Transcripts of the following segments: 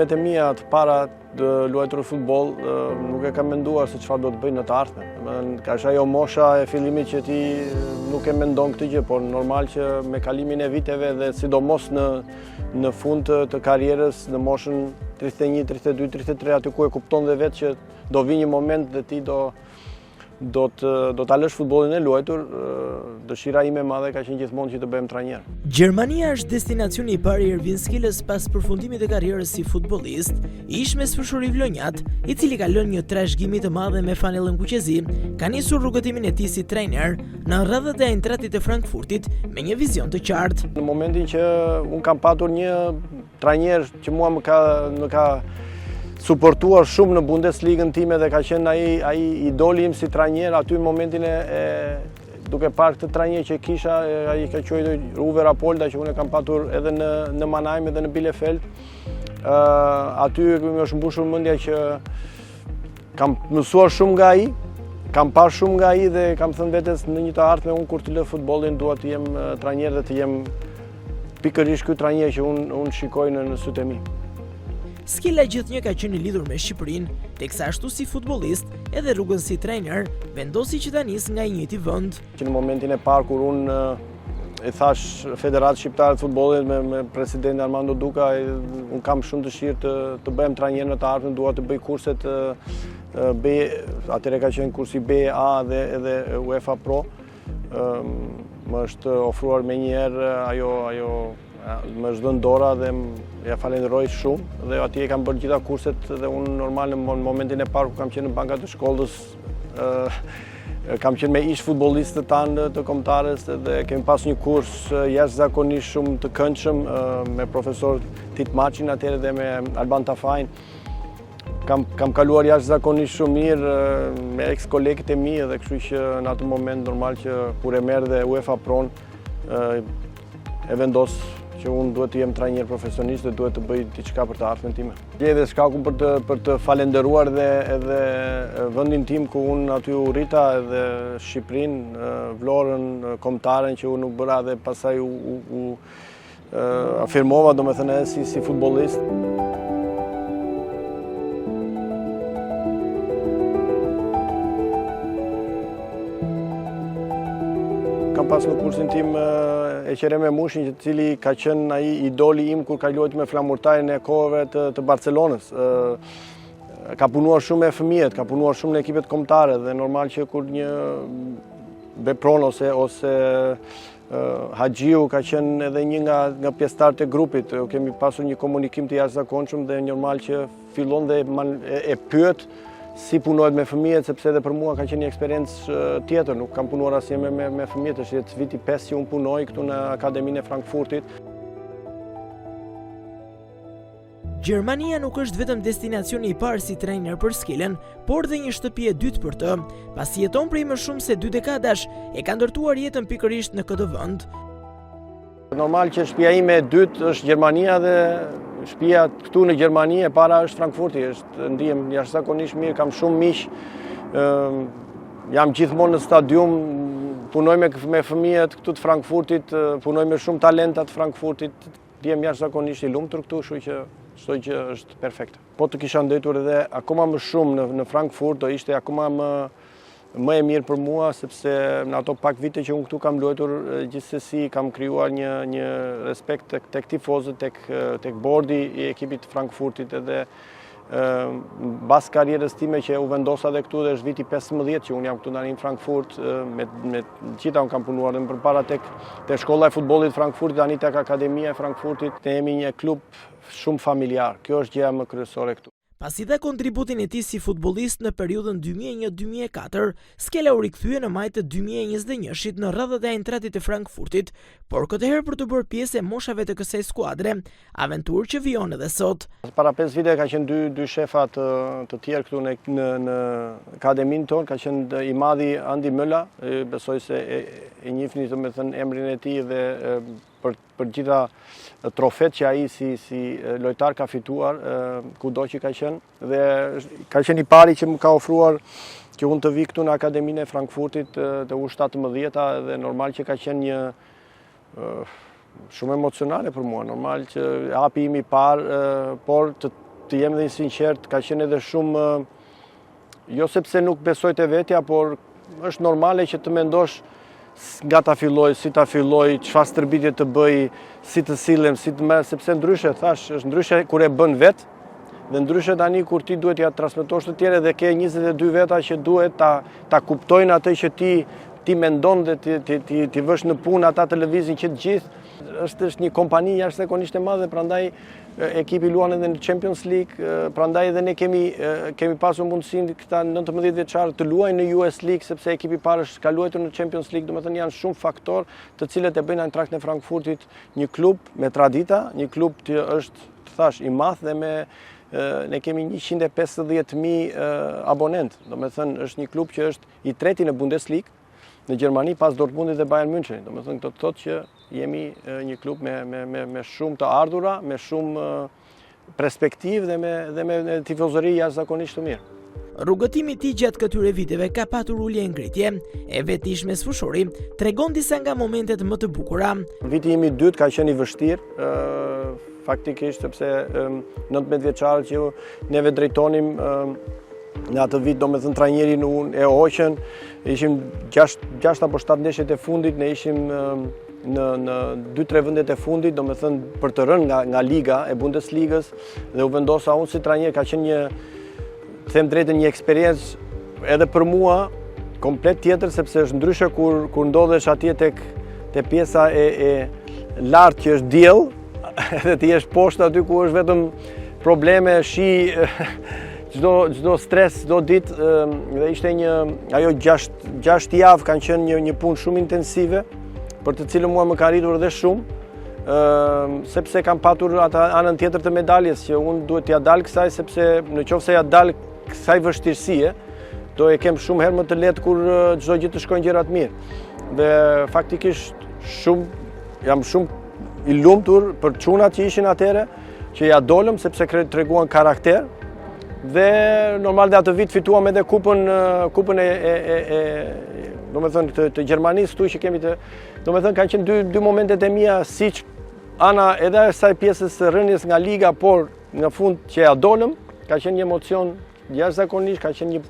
vitet e mia të para të luajtur futboll, nuk e kam menduar se çfarë do të bëj në të ardhmen. Ka është ajo mosha e fillimit që ti nuk e mendon këtë gjë, por normal që me kalimin e viteve dhe sidomos në fund të karrierës, në moshën 31, 32, 33, aty ku e kupton dhe vetë që do vi një moment dhe ti do ta lësh futbollin e luajtur. Dëshira ime e madhe ka qenë gjithmonë që të bëhem trajner. Gjermania është destinacioni i parë i Ervin Skilës pas përfundimit të karrierës si futbollist, ish mesfushur i vlonjat, i cili ka lënë një trashëgimi të madhe me fanellën kuqezi, ka nisur rrugëtimin e tij si trajner në rrëdhët e Eintrachtit të Frankfurtit me një vizion të qartë. Në momentin që un kam patur një trajner që mua më ka suportuar shumë në Bundesligën time dhe ka qenë ai idoli im si trajner, aty në momentin duke parë këtë trajner që kisha, ai ka quajtur Uwe Rapolda, që unë kam patur edhe në Mannheim edhe në Bielefeld. Aty më është mbushur mendja që kam mësuar shumë nga ai, kam parë shumë nga ai dhe kam thënë vetes në një të ardhmen unë kur të lë futbollin dua të jem trajner dhe të jem pikërisht ky trajner që unë shikoj në sytë e mi. Skila gjithnjë ka qenë i lidhur me Shqipërinë, teksa ashtu si futbollist edhe rrugën si trajner vendosi që ta nisë nga i njëjti vend. Që në momentin e parë kur unë i thash Federatës Shqiptare të Futbollit me presidenti Armando Duka, unë kam shumë dëshirë të bëhem trajner në të ardhmen, dua të bëj kurset B, atëherë ka qenë kursi B, A dhe edhe UEFA Pro. Më është ofruar menjëherë ajo më është dhënë dora dhe ja falenderoj shumë dhe atje kam bërë gjitha kurset dhe unë normal në momentin e parë ku kam qenë në bankat të shkollës kam qenë me ish futbollistët tanë të kombëtarës dhe kemi pas një kurs jashtëzakonisht shumë të këndshëm me profesor Tit Maçin atëherë dhe me Alban Tafajin. Kam kaluar jashtëzakonisht shumë mirë me ex kolegët e mi dhe kështu që në atë moment normal që kur e merr dhe UEFA Pron e vendos që unë duhet të jem trajner profesionist dhe duhet të bëj diçka për të ardhmen time. Gjej shkakun për të falenderuar edhe vendin tim ku unë aty u rrita edhe Shqipërinë, Vlorën, kombëtaren që unë u bëra dhe pastaj u afirmova domethënë si futbollist. Kam pas në kursin tim e Qereme Mushin, i cili ka qenë ai idoli im kur ka luajtur me flamurtarin e kohëve të Barcelonës. Ka punuar shumë me fëmijët, ka punuar shumë në ekipet kombëtare dhe normal që kur një Bepron ose Haxhiu ka qenë edhe një nga pjesëtarët e grupit. Kemi pasur një komunikim të jashtëzakonshëm dhe normal që fillon dhe e pyet si punohet me fëmijët, sepse edhe për mua ka qenë një eksperiencë tjetër, nuk kam punuar asnjë me fëmijët, është viti 5 që unë punoj këtu në Akademinë e Frankfurtit. Gjermania nuk është vetëm destinacioni i parë si trajner për Skilën, por dhe një shtëpi e dytë për të. Pasi jeton prej më shumë se 2 dekadash, e ka ndërtuar jetën pikërisht në këtë vend. Normal që shtëpia ime e dytë është Gjermania dhe shtëpia këtu në Gjermani e para është Frankfurti, ndihem jashtëzakonisht mirë, kam shumë miq. Jam gjithmonë në stadium, punoj me fëmijët këtu të Frankfurtit, punoj me shumë talenta të Frankfurtit, ndihem jashtëzakonisht i lumtur këtu, kështu që çdo gjë është perfekte. Po të kisha ndëtur edhe akoma më shumë në Frankfurt, do ishte akoma më e mirë për mua, sepse në ato pak vite që unë këtu kam luajtur, gjithsesi kam krijuar një respekt tek tifozët, tek bordi i ekipit të Frankfurtit edhe mbas karrierës time që u vendosa edhe këtu dhe është viti 15 që unë jam këtu në Frankfurt, me gjitha unë kam punuar dhe më përpara tek shkolla e futbollit Frankfurtit, tani tek Akademia e Frankfurtit, ne jemi një klub shumë familjar. Kjo është gjëja më kryesore këtu. Pasi dha kontributin e tij si futbollist në periudhën 2001-2004, Skela u rikthye në maj të 2021-shit në rrëdhët e Eintrachtit të Frankfurtit, por këtë herë për të bërë pjesë e moshave të kësaj skuadre, aventurë që vijon edhe sot. Para 5 vite ka qenë dy shefa të tjerë këtu në akademinë tonë, ka qenë i madhi Andi Mölla, besoj se e njihni domethënë emrin e tij dhe për gjitha trofet që ai si lojtar ka fituar kudo që ka qenë dhe ka qenë i pari që më ka ofruar që unë të vi këtu në Akademinë e Frankfurtit të U17 dhe normal që ka qenë një shumë emocionale për mua, normal që hapi im i parë, por të jem dhe i sinqert, ka qenë edhe shumë, jo sepse nuk besoj të vetja, por është normale që të mendosh nga ta filloj, si ta filloj, çfarë stërbitje të bëj, si të sillem, si të merr, sepse ndryshe, thash, është ndryshe kur e bën vetë, dhe ndryshe tani kur ti duhet ja transmetosh të tjerë dhe ke 22 veta që duhet ta kuptojnë atë që ti mendon dhe ti vësh në punë ata të lëvizin që të gjithë. Është një kompani jashtëzakonisht e madhe, prandaj ekipi luan edhe në Champions League, prandaj edhe ne kemi pasur mundësinë këta 19 vjeçarë të luajnë në US League, sepse ekipi parë ka luajtur në Champions League, domethënë janë shumë faktor të cilët e bëjnë Eintracht në Frankfurtit një klub me tradita, një klub që është, të thash, i madh dhe ne kemi 150.000 abonent. Domethënë është një klub që është i treti në Bundesliga në Gjermani pas Dortmundit dhe Bayern München. Domethënë këtë thotë që jemi një klub me shumë të ardhura, me shumë perspektivë dhe me tifozëri jashtëzakonisht të mirë. Rrugëtimi i tij gjatë këtyre viteve ka patur ulje ngritje, e vetë mesfushori tregon disa nga momentet më të bukura. Viti im i dytë ka qenë i vështirë, faktikisht, sepse 19 vjeçarët që neve drejtonim në atë vit, domethënë trajnerin unë e hoqën, ishim 6 apo 7 ndeshjet e fundit, ne ishim në 2-3 vendet e fundit, domethënë për të rënë nga liga e Bundesligës, dhe u vendosa unë si trajner, ka qenë një, them drejtën, një eksperiencë edhe për mua komplet tjetër, sepse është ndryshe kur ndodhesh atje tek pjesa e lartë që është diell, edhe ti jesh poshtë aty ku është vetëm probleme, shi, çdo stres, çdo ditë, dhe ishte ajo 6 javë kanë qenë një punë shumë intensive, për të cilën mua më ka rritur edhe shumë, sepse kam patur atë anën tjetër të medaljes, që unë duhet t'ja dal kësaj, sepse në qoftë se ja dal kësaj vështirësie, do e kem shumë herë më të lehtë kur çdo gjë të shkojnë gjëra të mirë. Dhe faktikisht jam shumë i lumtur për çunat që ishin atëre, që ja dolëm sepse treguan karakter. Dhe normal dhe atë vit fituam edhe kupën domethënë të Gjermanisë, këtu që kemi domethënë kanë qenë dy momentet e mia, siç ana edhe asaj pjesës së rënies nga liga, por në fund që ja dolëm, ka qenë një emocion jashtëzakonisht, ka qenë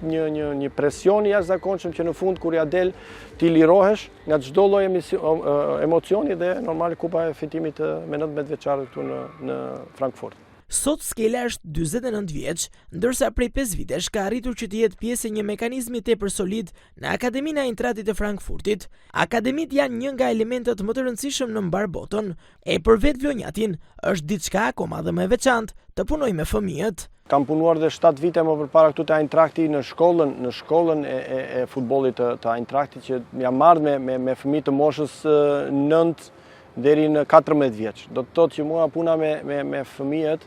një presion jashtëzakonshëm që në fund kur ja del ti lirohesh nga çdo lloj emocioni, dhe normal kupa e fitimit me 19 vjeçarët këtu në Frankfurt. Sot Skela është 49 vjeç, ndërsa prej 5 vitesh ka arritur që të jetë pjesë e një mekanizmi tepër solid në Akademinë e Eintrachtit të Frankfurtit. Akademitë janë një nga elementët më të rëndësishëm në mbar botën, e për vetë vlonjatin është diçka akoma dhe më e veçantë të punoj me fëmijët. Kam punuar dhe 7 vite më përpara këtu te Eintrachti në shkollën e futbollit të Eintrachtit, që jam marrë me fëmijë të moshës 9 deri në 14 vjeç. Do të thotë që mua puna me fëmijët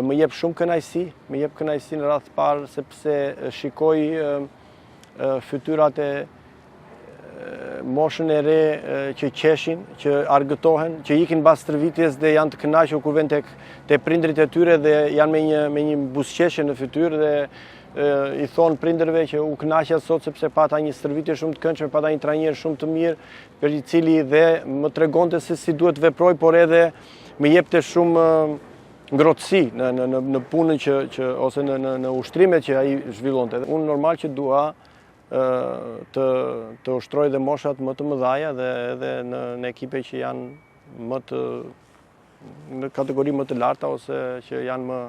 më jep shumë kënaqësi në radhë të parë, sepse shikoj fytyrat e moshën e re që qeshin, që argëtohen, që ikin pas stërvitjes dhe janë të kënaqur kur vjen te prindrit e tyre dhe janë me një buzëqeshje në fytyrë, dhe i thonë prindërve që u kënaqja sot sepse pata një stërvitje shumë të këndshme, pata një trajner shumë të mirë, për i cili dhe më tregonte se si duhet veproj, por edhe më jepte shumë ngrohtësi në punën ose në ushtrimet që ai zhvillonte. Unë normal që dua të ushtroj dhe moshat më të mëdhaja dhe edhe në ekipe që janë në kategori më të larta, ose që janë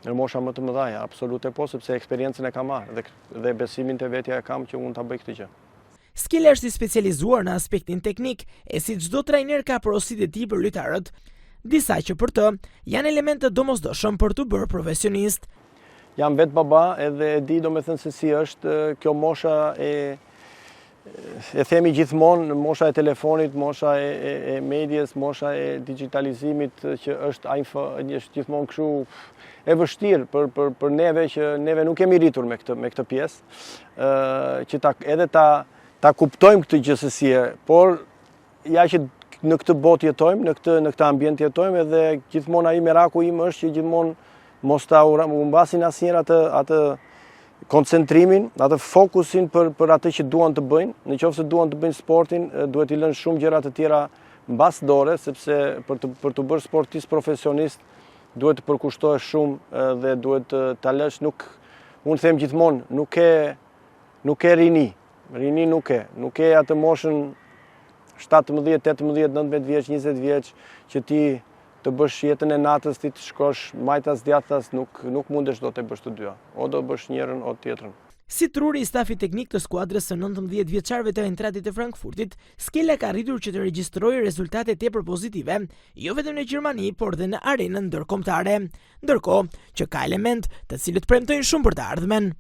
në mosha më të mëdhaja, absolute po, sepse eksperiencën e kam marrë dhe besimin të vetja e kam që unë ta bëj këtë gjë. Skela është i specializuar në aspektin teknik, e si çdo trajner ka porositë e tij për lojtarët, disa që për të janë elemente domosdoshëm për të bërë profesionist. Jam vetë baba edhe e di domethënë se si është kjo mosha e themi gjithmonë, mosha e telefonit, mosha e medias, mosha e digitalizimit, që është gjithmonë kështu e vështirë për neve, që neve nuk kemi rritur me këtë pjesë, që edhe ta kuptojmë këtë gjësësie, por ja që në këtë botë jetojmë, në këtë ambient jetojmë, edhe gjithmonë ai meraku im është që gjithmonë mos ta humbasin asnjëherë atë koncentrimin, atë fokusin për atë që duan të bëjnë. Nëse duan të bëjnë sportin, duhet i lënë shumë gjëra të tjera mbas dore, sepse për të bërë sportist profesionist duhet të përkushtohesh shumë dhe duhet ta lësh, unë them gjithmonë, nuk e rini. Rini nuk e atë moshën 17, 18, 19 vjeç, 20 vjeç që ti të bësh jetën e natës, ti të shkosh majtas djathtas, nuk mundesh do të bësh të dyja. O do bësh njërën o tjetrën. Si truri i stafit teknik të skuadrës së 19 vjeçarëve të Eintrachtit të Frankfurtit, Skela ka arritur që të regjistrojë rezultate tepër pozitive, jo vetëm në Gjermani, por dhe në arenën ndërkombëtare, ndërkohë që ka element të cilët premtojnë shumë për të ardhmen.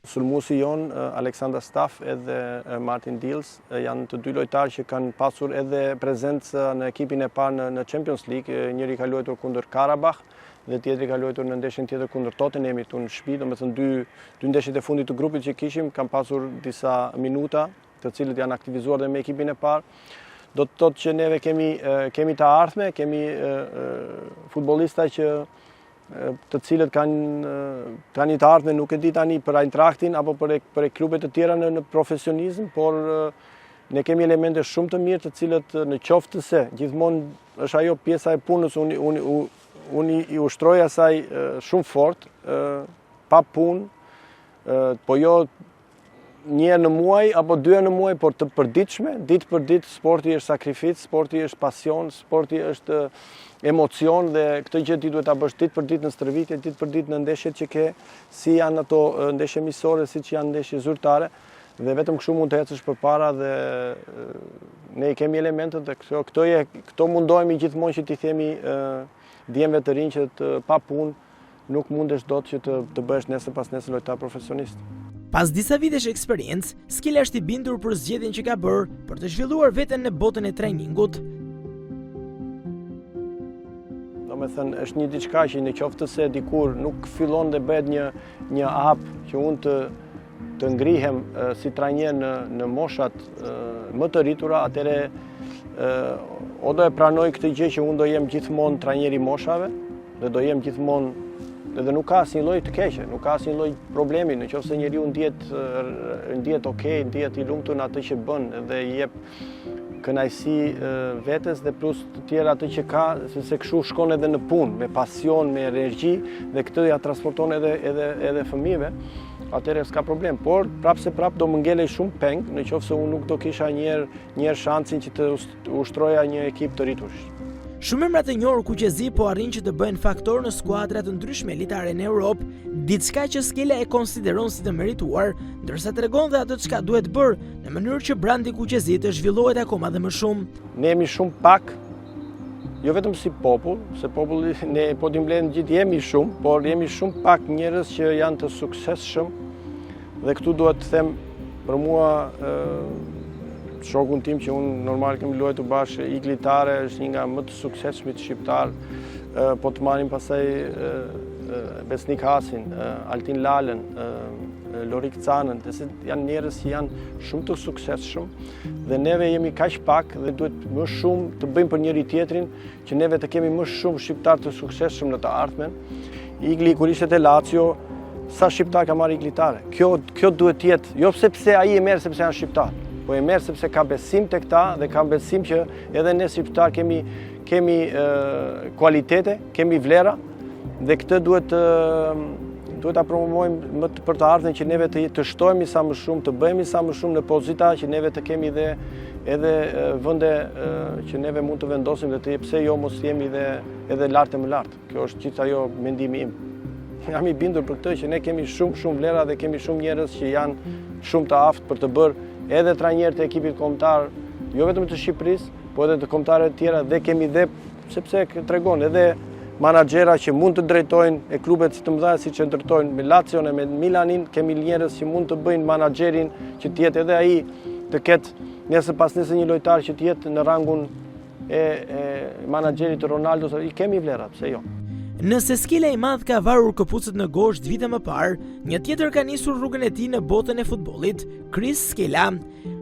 Sulmuesi jon, Aleksandar Staf edhe Martin Dils, janë të dy lojtarë që kanë pasur edhe prezencë në ekipin e parë në Champions League, njëri ka luajtur kundër Karabakh dhe tjetri ka luajtur në ndeshjen tjetër kundër Tottenhamit në shtëpi, domethënë dy ndeshjet e fundit të grupit që kishim kanë pasur disa minuta, të cilët janë aktivizuar dhe me ekipin e parë. Do të thotë që neve kemi të ardhme, kemi futbollista që të cilët kanë një të ardhme, nuk e di tani për Eintrachtin apo për klubet të tjera në profesionizëm, por ne kemi elemente shumë të mirë të cilët në qoftë se gjithmonë është ajo pjesa e punës, unë i ushtroj asaj shumë fort, pa punë, po jo një në muaj apo 2 në muaj, por të përditshme, ditë për ditë. Sporti është sakrificë, sporti është pasion, sporti është emocion dhe këtë gjë ti duhet ta bësh ditë për ditë në stërvitje, ditë për ditë në ndeshjet që ke, si janë ato ndeshje miqësore, siç janë ndeshje zyrtare, dhe vetëm kështu mund të ecësh përpara dhe ne kemi elementet dhe këto mundohemi gjithmonë që t'i themi djemve të rinj që pa punë nuk mundesh dot që të bëhesh nesër pas nesër lojtar profesionist. Pas disa vitesh eksperiencë, Skela është i bindur për zgjedhjen që ka bërë për të zhvilluar veten në botën e trajningut. Domethënë është një diçka që në qoftë se dikur nuk fillon dhe bëhet një hap që unë të ngrihem si trajner në moshat më të rritura, atëre o do e pranoj këtë gjë që unë do jem gjithmonë trajneri moshave dhe do jem gjithmonë dhe nuk ka asnjë lloj të keqe, nuk ka asnjë lloj problemi, nëse njeriu ndihet okay, ndihet i lumtur në atë që bën dhe i jep kënaqësi vetes dhe plus të tjera atë që ka, se kështu shkon edhe në punë, me pasion, me energji dhe këtë ja transporton edhe fëmijëve, atëherë s'ka problem. Por prap do më ngelej shumë peng, nëse unë nuk do kisha një shansin që të ushtroja një ekip të rritur. Shumë emra të njohur kuqezi po arrin që të bëhen faktor në skuadra të ndryshme elitare në Europë, diçka që Skela e konsideron si të merituar, ndërsa tregon dhe atë çka duhet bërë në mënyrë që brandi kuqezi të zhvillohet akoma dhe më shumë. Ne jemi shumë pak, jo vetëm si popull, se populli ne po t'i mbledhim gjithë jemi shumë, por jemi shumë pak njerëz që janë të suksesshëm dhe këtu duhet të them për mua shokun tim që unë normal kemi luajtur bashkë, Iglitare është një nga më të suksesshmit shqiptar, po të marrim pastaj Besnik Hasin, Altin Lalën, Lorik Canën, janë njerëz që janë shumë të suksesshëm dhe neve jemi kaq pak dhe duhet më shumë të bëjmë për njëri tjetrin që neve të kemi më shumë shqiptar të suksesshëm në të ardhmen. Igli kur ishte te Lazio, sa shqiptar ka marrë Iglitare. Kjo duhet të jetë, jo sepse ai e merr sepse janë shqiptar, po e merr sepse ka besim tek ta dhe ka besim që edhe ne shqiptar kemi kualitete, kemi vlera dhe këtë duhet ta promovojmë për të ardhmen që neve të shtohemi sa më shumë, të bëhemi sa më shumë në pozita që neve të kemi edhe vende që neve mund të vendosim dhe të pse jo mos jemi edhe lart e më lart. Kjo është gjithë ajo mendimi im. Jam i bindur për këtë që ne kemi shumë vlera dhe kemi shumë njerëz që janë shumë të aftë për të bërë edhe trajnerët e ekipit kombëtar, jo vetëm të Shqipërisë, po edhe të kombëtarëve të tjera dhe kemi dhe sepse tregon edhe menaxhera që mund të drejtojnë e klubet të mëdha siç e ndërtojnë me Lazion e me Milanin, kemi njerëz që mund të bëjnë menaxherin që të jetë edhe ai të ketë nesër pas nesër një lojtar që të jetë në rangun e menaxherit të Ronaldos, i kemi vlera, pse jo. Nëse Skela i madh ka varur këpucët në gosht vite më parë, një tjetër ka nisur rrugën e tij në botën e futbollit, Chris Skela.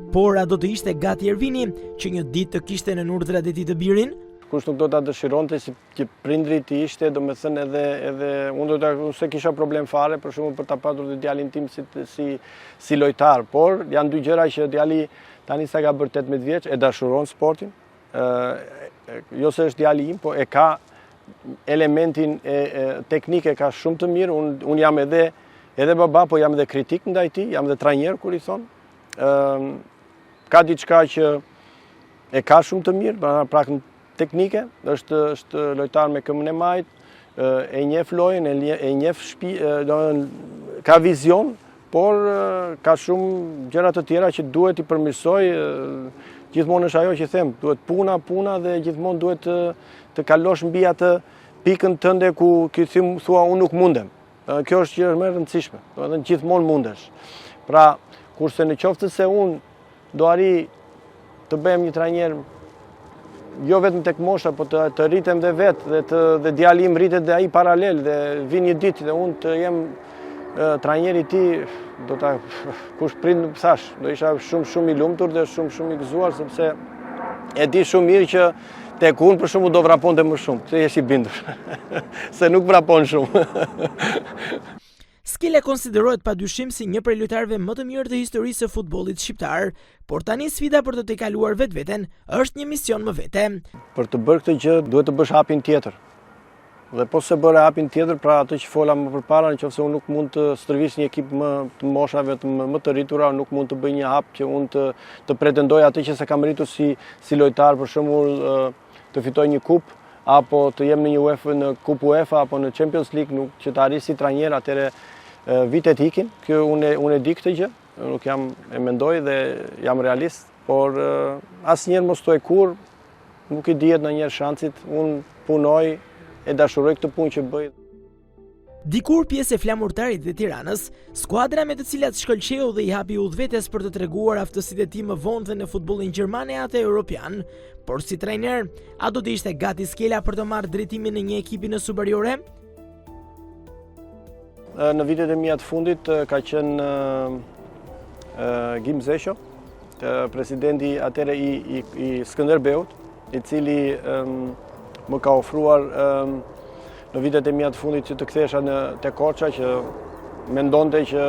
Por a do të ishte gati Ervini që një ditë të kishte në urdhrat e tij të birin? Kush nuk do ta dëshironte që prindrit i ishte, domethënë edhe unë se kisha problem fare për shkakun për ta patur djalin tim si lojtar, por janë dy gjëra që djali tani sa ka bërë 18 vjeç e dashuron sportin. Jo se është djali im, po e ka elementin teknike ka shumë të mirë, unë jam edhe baba, po jam edhe kritik ndaj tij, jam edhe trajner kur i thon. Ka diçka që e ka shumë të mirë, pra prakën teknike, është lojtar me këmbën e majt, e njeh lojën, e njeh ka vizion, por ka shumë gjëra të tjera që duhet i përmirësoj. Gjithmonë është ajo që them, duhet puna dhe gjithmonë duhet të kalosh mbi atë pikën tënde ku thua unë nuk mundem. Kjo është që është më e rëndësishme, do gjithmonë mundesh. Pra, kurse në qoftë se unë do arri të bëhem një trajner jo vetëm tek mosha, po të rritem dhe vetë dhe djali im rritet dhe ai paralel dhe vin një ditë dhe unë të jem trajneri i tij, kush prind thash, do isha shumë i lumtur dhe shumë i gëzuar sepse e di shumë mirë që tek unë për shembull do vraponte më shumë. Se jesh i bindur. Se nuk vrapon shumë. Skela konsiderohet padyshim si një prej lojtarëve më të mirë të historisë së futbollit shqiptar, por tani sfida për të tejkaluar vetveten është një mision më vete. Për të bërë këtë gjë duhet të bësh hapin tjetër. Dhe po se bëre hapin tjetër, pra atë që fola më përpara, nëse unë nuk mund të stërvis një ekip më të moshave më të rritura, nuk mund të bëj një hap që unë të pretendoj atë që se kam rritur si lojtar, për shembull të fitoj një kupë, apo të jem në një kupë UEFA apo në Champions League, nuk që të arris si trajner, atëre vitet ikin. Kjo unë e di këtë gjë, nuk jam e mendoj dhe jam realist, por asnjëherë mos to e kur, nuk i dihet ndonjëherë shansit, unë punoj e dashuroj këtë punë që bëj. Dikur pjesë e flamurtarit dhe Tiranës, skuadra me të cilat shkëlqeu dhe i hapi udhëvetes për të treguar aftësitë e tij më vonë dhe në futbollin gjerman e atë europian, por si trajner, a do të ishte gati Skela për të marrë drejtimin në një ekipi në superiore? Në vitet e mia të fundit ka qenë Gim Zesho, presidenti atëre i Skënderbeut, i cili më ka ofruar në vitet e mia të fundit që të kthesha te Korça, që mendonte që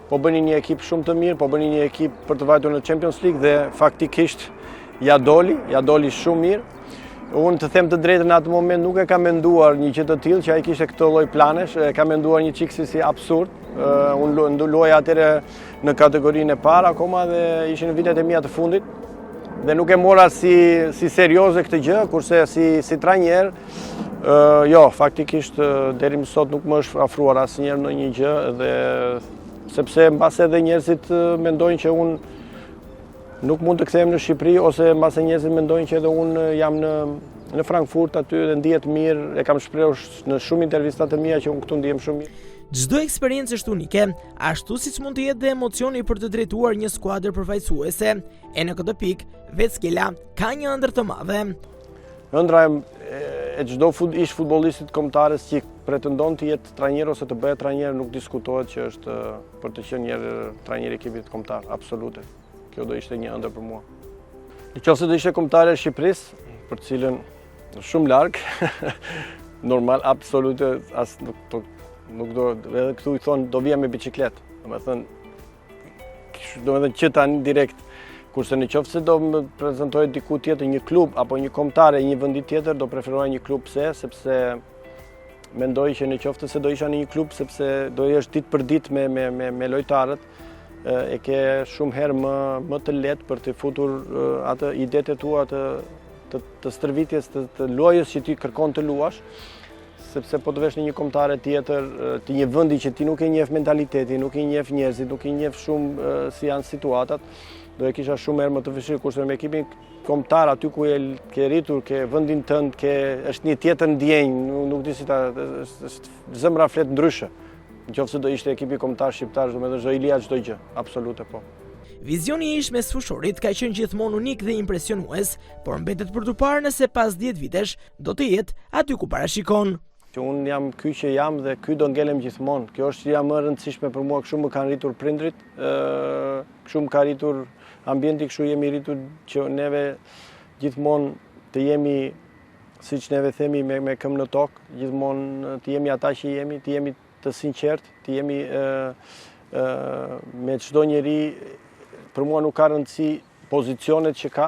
po bëni një ekip shumë të mirë, po bëni një ekip për të vajtur në Champions League dhe faktikisht ja doli shumë mirë. Unë të them të drejtën në atë moment nuk e kam menduar një gjë të tillë, që ai kishte këtë lloj planesh, e kam menduar një çik si absurd. Unë luaja atëre në kategorinë e parë akoma dhe ishin vitet e mia të fundit. Dhe nuk e mora si serioze këtë gjë, kurse si trajner, jo, faktikisht deri më sot nuk më është afruar asnjëherë në një gjë, dhe sepse mbase edhe njerëzit mendojnë që unë nuk mund të kthehem në Shqipëri, ose mbase njerëzit mendojnë që edhe unë jam në Frankfurt aty dhe ndihet mirë, e kam shprehur në shumë intervista të mia që unë këtu ndihem shumë mirë. Çdo eksperiencë është unike, ashtu siç mund të jetë dhe emocioni për të drejtuar një skuadër përfaqësuese. E në këtë pikë, vetë Skela ka një ëndër të madhe. Ëndra e çdo ish futbollistit kombëtarës që pretendon të jetë trajner ose të bëhet trajner, nuk diskutohet që është për të qenë një trajner i ekipit kombëtar, absolute. Kjo do ishte një ëndër për mua. Nëse do ishte kombëtare e Shqipërisë, për cilën shumë larg, normal, absolute, as nuk do, edhe këtu i thonë do vija me bicikletë, domethënë që tani direkt, kurse në qoftë se do më prezantohet diku tjetër, një klub apo një kombëtare një vendi tjetër, do preferoja një klub. Sepse mendoj që në qoftë se do isha në një klub, sepse do jesh ditë për ditë me lojtarët, e ke shumë herë më të lehtë për të futur atë idetë tua të stërvitjes të lojës që ti kërkon të luash, sepse po të vesh në një kombëtare tjetër, të një vendi që ti nuk e njeh mentalitetin, nuk e njeh njerëzit, nuk e njeh shumë si janë situatat, do e kisha shumë herë më të vështirë, kurse me ekipin kombëtar aty ku ke rritur, ke vendin tënd, është një tjetër ndjenjë, nuk di si zemra flet ndryshe. Nëse do ishte ekipi kombëtar shqiptar, domethënë do i lija çdo gjë, absolute po. Vizioni i ish me sfushorit ka qenë gjithmonë unik dhe impresionues, por mbetet për tu parë nëse pas 10 vitesh do të jetë aty ku parashikon. Që unë jam ky që jam dhe ky do ngelem gjithmonë. Kjo është që më e rëndësishme për mua, kështu më kanë rritur prindrit, kështu më ka rritur ambienti, kështu jemi rritur që neve gjithmonë të jemi, siç neve themi, me këmbë në tokë, gjithmonë të jemi ata që jemi, të jemi të sinqert, të jemi me çdo njeri. Për mua nuk ka rëndësi pozicionet që ka,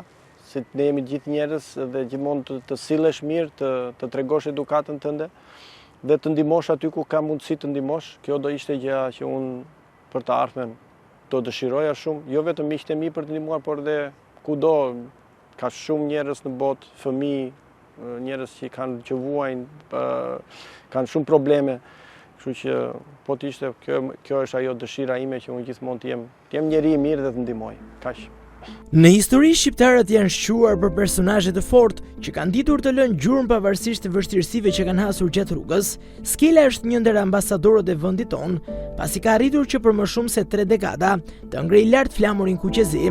si ne jemi gjithë njerëz dhe gjithmonë të sillesh mirë, të tregosh edukatën tënde dhe të ndihmosh aty ku ka mundësi të ndihmosh. Kjo do ishte gjëja që unë për të ardhmen do dëshiroja shumë, jo vetëm miqtë e mi për të ndihmuar, por edhe kudo ka shumë njerëz në botë, fëmijë, njerëz që vuajnë, kanë shumë probleme. Kështu që po të ishte, kjo është ajo dëshira ime që unë gjithmonë të jem njeri i mirë dhe të ndihmoj. Kaq. Në histori, shqiptarët janë shquar për personazhe të fortë që kanë ditur të lënë gjurmë pavarësisht të vështirësive që kanë hasur gjatë rrugës. Skela është një ndër ambasadorët e vendit tonë, pasi ka arritur që për më shumë se 3 dekada të ngrejë lart flamurin kuqezi.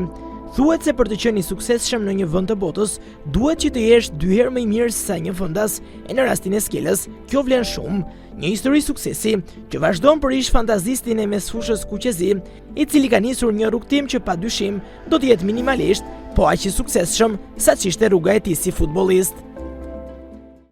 Thuhet se për të qenë i suksesshëm në një vend të botës, duhet që të jesh 2 herë më i mirë se sa një vendas, e në rastin e Skelës, kjo vlen shumë. Një histori suksesi që vazhdon për ish fantazistin e mesfushës kuqezi, i cili ka nisur një rrugtim që padyshim do të jetë minimalisht, po aq i suksesshëm sa ç'ishte rruga e tij si futbollist.